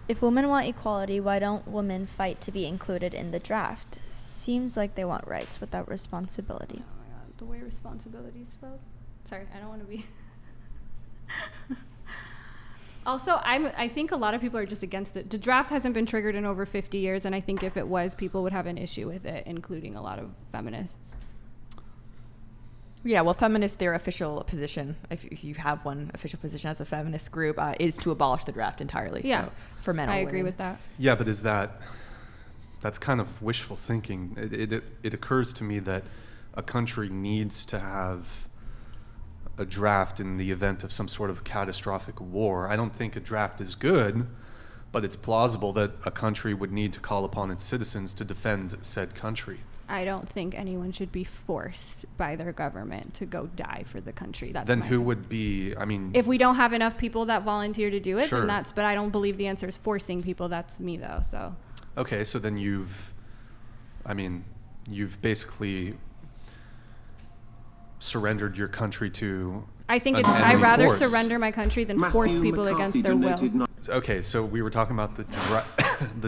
If women want equality, why don't women fight to be included in the draft? Seems like they want rights without responsibility. Oh my god, the way responsibility is spelled. Sorry, I don't want to be. Also, I think a lot of people are just against it. The draft hasn't been triggered in over 50 years, and I think if it was, people would have an issue with it, including a lot of feminists. Yeah, well, feminists, their official position, if you have one official position as a feminist group, is to abolish the draft entirely. Yeah, so for men or I women. agree with that. Yeah, but that's kind of wishful thinking. It occurs to me that a country needs to have a draft in the event of some sort of catastrophic war. I don't think a draft is good, but it's plausible that a country would need to call upon its citizens to defend said country. I don't think anyone should be forced by their government to go die for the country. Then who would be, I mean... If we don't have enough people that volunteer to do it, sure. then but I don't believe the answer is forcing people. That's me, though, so... Okay, so then you've basically surrendered your country to... I think I'd rather surrender my country than force people against their will. Okay, so we were talking about the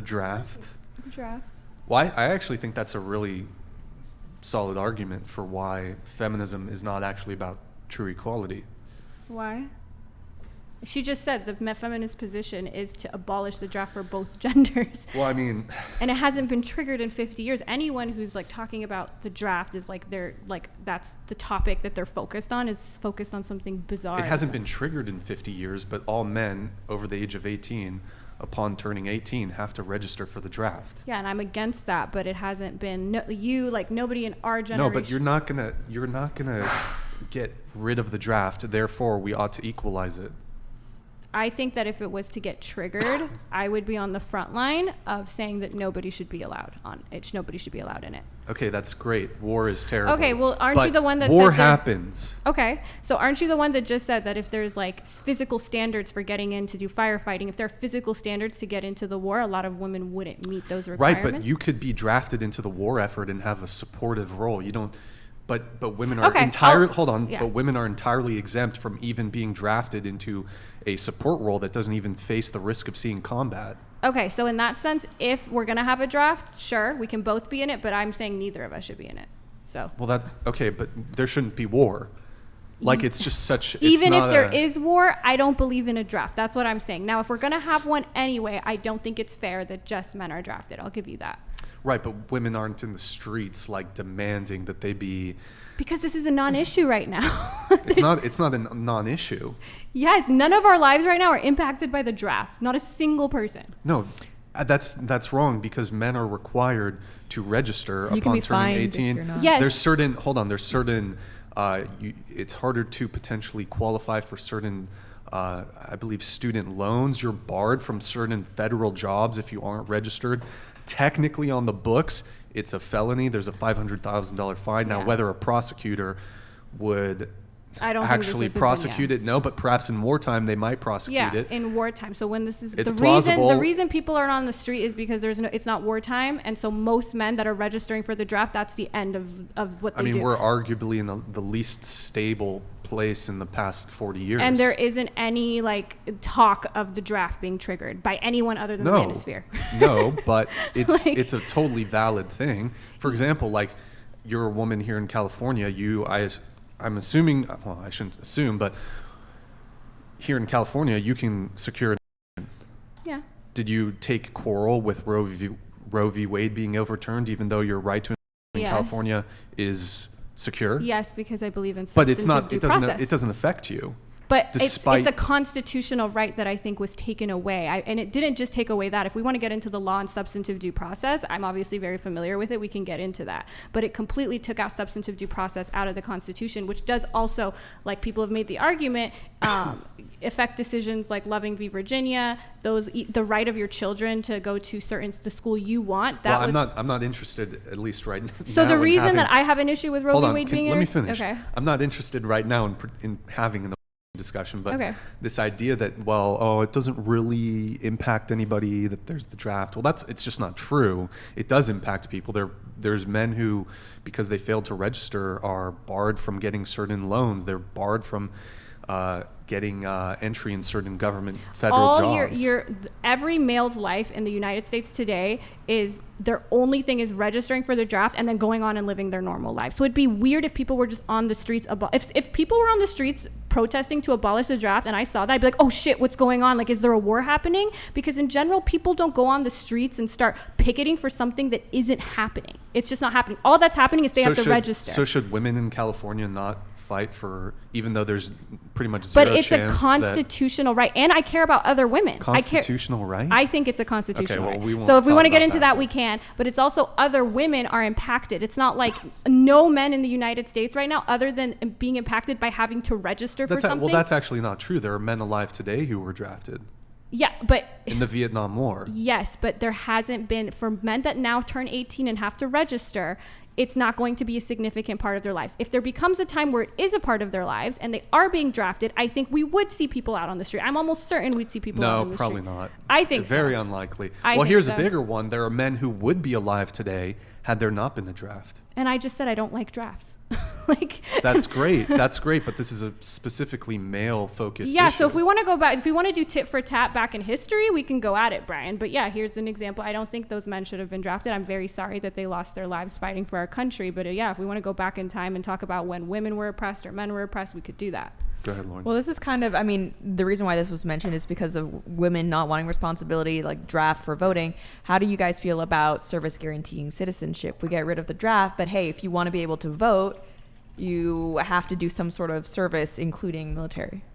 draft. Draft. Well, I actually think that's a really solid argument for why feminism is not actually about true equality. Why? She just said the feminist position is to abolish the draft for both genders. Well, I mean... And it hasn't been triggered in 50 years. Anyone who's talking about the draft is that's the topic that they're focused on, is focused on something bizarre. It hasn't been triggered in 50 years, but all men over the age of 18, upon turning 18, have to register for the draft. Yeah, and I'm against that, but it hasn't been... nobody in our generation... No, but you're not gonna get rid of the draft. Therefore, we ought to equalize it. I think that if it was to get triggered, I would be on the front line of saying that nobody should be allowed on it. Nobody should be allowed in it. Okay, that's great. War is terrible. Okay, well, aren't you the one that war said happens? Okay, so aren't you the one that just said that if there's physical standards for getting in to do firefighting, if there are physical standards to get into the war, a lot of women wouldn't meet those requirements? Right, but you could be drafted into the war effort and have a supportive role. You don't. But women are But women are entirely exempt from even being drafted into a support role that doesn't even face the risk of seeing combat. Okay, so in that sense, if we're gonna have a draft, sure, we can both be in it, but I'm saying neither of us should be in it. So. Well, but there shouldn't be war. It's just such. Even if there is war, I don't believe in a draft. That's what I'm saying. Now, if we're gonna have one anyway, I don't think it's fair that just men are drafted. I'll give you that. Right, but women aren't in the streets demanding that they be. Because this is a non-issue right now. It's not a non-issue. Yes, none of our lives right now are impacted by the draft. Not a single person. No, that's wrong, because men are required to register upon turning 18. Yes. There's certain. It's harder to potentially qualify for certain. I believe student loans. You're barred from certain federal jobs if you aren't registered. Technically, on the books, it's a felony. There's a $500,000 fine. Now, whether a prosecutor would actually prosecute it, no, but perhaps in wartime they might prosecute it. Yeah, in wartime. So when this is it's the reason people aren't on the street is because it's not wartime, and so most men that are registering for the draft, that's the end of what they do. We're arguably in the least stable place in the past 40 years. And there isn't any talk of the draft being triggered by anyone other than the manosphere. No, but it's a totally valid thing. For example, you're a woman here in California. I'm assuming, well, I shouldn't assume, but here in California, you can secure. Yeah. Did you take quarrel with Roe v. Wade being overturned, even though your right to in California is secure? Yes, because I believe in substantive due process. It doesn't affect you. But it's a constitutional right that I think was taken away. And it didn't just take away that. If we want to get into the law and substantive due process, I'm obviously very familiar with it. We can get into that. But it completely took out substantive due process out of the Constitution, which does also, people have made the argument, affect decisions like Loving v. Virginia, the right of your children to go to the school you want. I'm not interested, at least right now. So the reason that I have an issue with Roe v. Wade being... Let me finish. Okay. I'm not interested right now in having an discussion, but this idea that it doesn't really impact anybody, that there's the draft. Well, it's just not true. It does impact people. There's men who, because they failed to register, are barred from getting certain loans. They're barred from getting entry in certain government federal jobs. Every male's life in the United States today is their only thing is registering for the draft and then going on and living their normal life. So it'd be weird if people were just on the streets. If people were on the streets protesting to abolish the draft and I saw that, I'd be like, oh shit, what's going on? Like, is there a war happening? Because in general, people don't go on the streets and start picketing for something that isn't happening. It's just not happening. All that's happening is they have to register. So should women in California not fight for, even though there's pretty much zero chance? But it's a constitutional right, and I care about other women. Constitutional right? I think it's a constitutional right. We won't so if we want to talk get into that, but we can. But it's also other women are impacted. It's not like no men in the United States right now, other than being impacted by having to register for something. Well, that's actually not true. There are men alive today who were drafted. Yeah, but in the Vietnam War. Yes, but there hasn't been, for men that now turn 18 and have to register, it's not going to be a significant part of their lives. If there becomes a time where it is a part of their lives and they are being drafted, I think we would see people out on the street. I'm almost certain we'd see people out on the street. No, probably not. I think so. Very unlikely. Well, here's a bigger one. There are men who would be alive today had there not been the draft. And I just said I don't like drafts. That's great. That's great. But this is a specifically male focused issue. So if we want to go back, if we want to do tit for tat back in history, we can go at it, Brian. But yeah, here's an example. I don't think those men should have been drafted. I'm very sorry that they lost their lives fighting for our country. But yeah, if we want to go back in time and talk about when women were oppressed or men were oppressed, we could do that. Go ahead, Lauren. Well, this is kind of, the reason why this was mentioned is because of women not wanting responsibility, like draft for voting. How do you guys feel about service guaranteeing citizenship? We get rid of the draft, but hey, if you want to be able to vote, you have to do some sort of service, including military.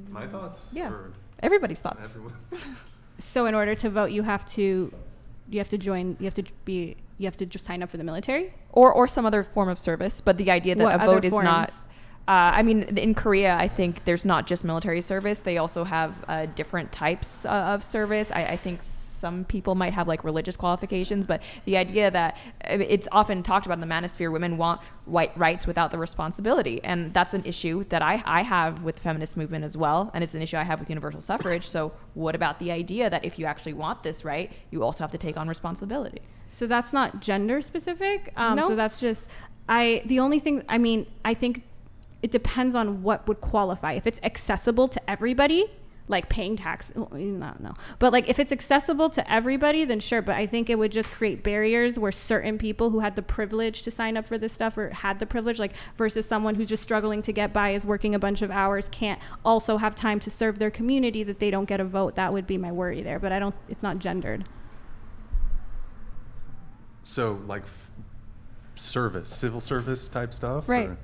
My thoughts? Yeah. Everybody's thoughts. Everyone. So in order to vote, you have to just sign up for the military? Or some other form of service. But the idea that a vote is not... in Korea, I think there's not just military service. They also have different types of service. I think some people might have like religious qualifications, but the idea that it's often talked about in the manosphere, women want white rights without the responsibility. And that's an issue that I have with the feminist movement as well. And it's an issue I have with universal suffrage. So what about the idea that if you actually want this right, you also have to take on responsibility? So that's not gender specific. No. So that's just, I think it depends on what would qualify. If it's accessible to everybody, like paying tax, no. But like if it's accessible to everybody, then sure. But I think it would just create barriers where certain people who had the privilege to sign up for this stuff or had the privilege, like versus someone who's just struggling to get by, is working a bunch of hours, can't also have time to serve their community, that they don't get a vote. That would be my worry there. But it's not gendered. So like service, civil service type stuff? Right. Or?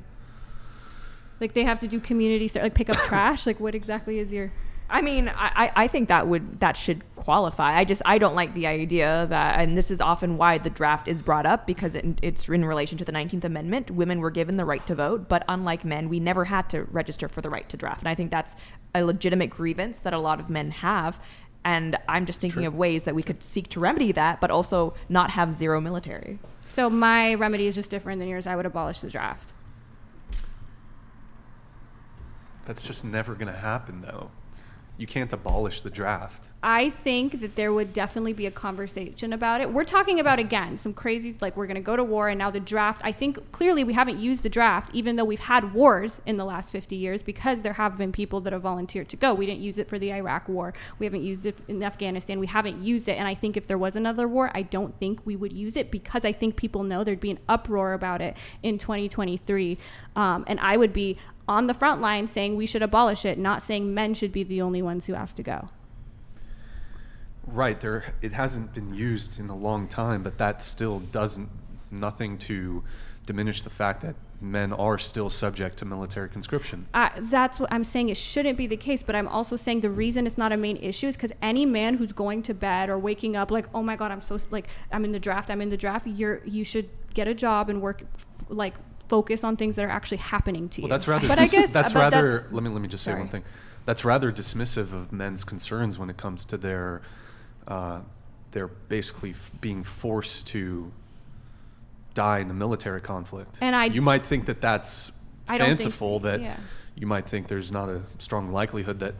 Like they have to do community, like pick up trash? Like what exactly is your... I think that should qualify. I don't like the idea that, and this is often why the draft is brought up, because it's in relation to the 19th Amendment. Women were given the right to vote, but unlike men, we never had to register for the right to draft. And I think that's a legitimate grievance that a lot of men have. And I'm just thinking of ways that we could seek to remedy that, but also not have zero military. So my remedy is just different than yours. I would abolish the draft. That's just never going to happen, though. You can't abolish the draft. I think that there would definitely be a conversation about it. We're talking about, again, some crazies, like we're going to go to war, and now the draft. I think clearly we haven't used the draft, even though we've had wars in the last 50 years, because there have been people that have volunteered to go. We didn't use it for the Iraq war. We haven't used it in Afghanistan. We haven't used it. And I think if there was another war, I don't think we would use it, because I think people know there'd be an uproar about it in 2023. And I would be on the front line saying we should abolish it, not saying men should be the only ones who have to go. Right. It hasn't been used in a long time, but that still nothing to diminish the fact that men are still subject to military conscription. That's what I'm saying. It shouldn't be the case, but I'm also saying the reason it's not a main issue is because any man who's going to bed or waking up like, oh my God, I'm in the draft, you should get a job and work, focus on things that are actually happening to you. Well, that's rather. Let me just say one thing. That's rather dismissive of men's concerns when it comes to their basically being forced to die in a military conflict. And you might think that that's fanciful. You might think there's not a strong likelihood that.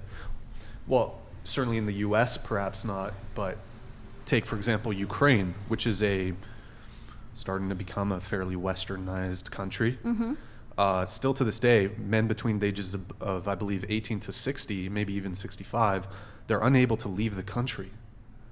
Well, certainly in the U.S., perhaps not. But take, for example, Ukraine, which is starting to become a fairly westernized country. Mm-hmm. still to this day, men between the ages of I believe 18 to 60, maybe even 65, they're unable to leave the country.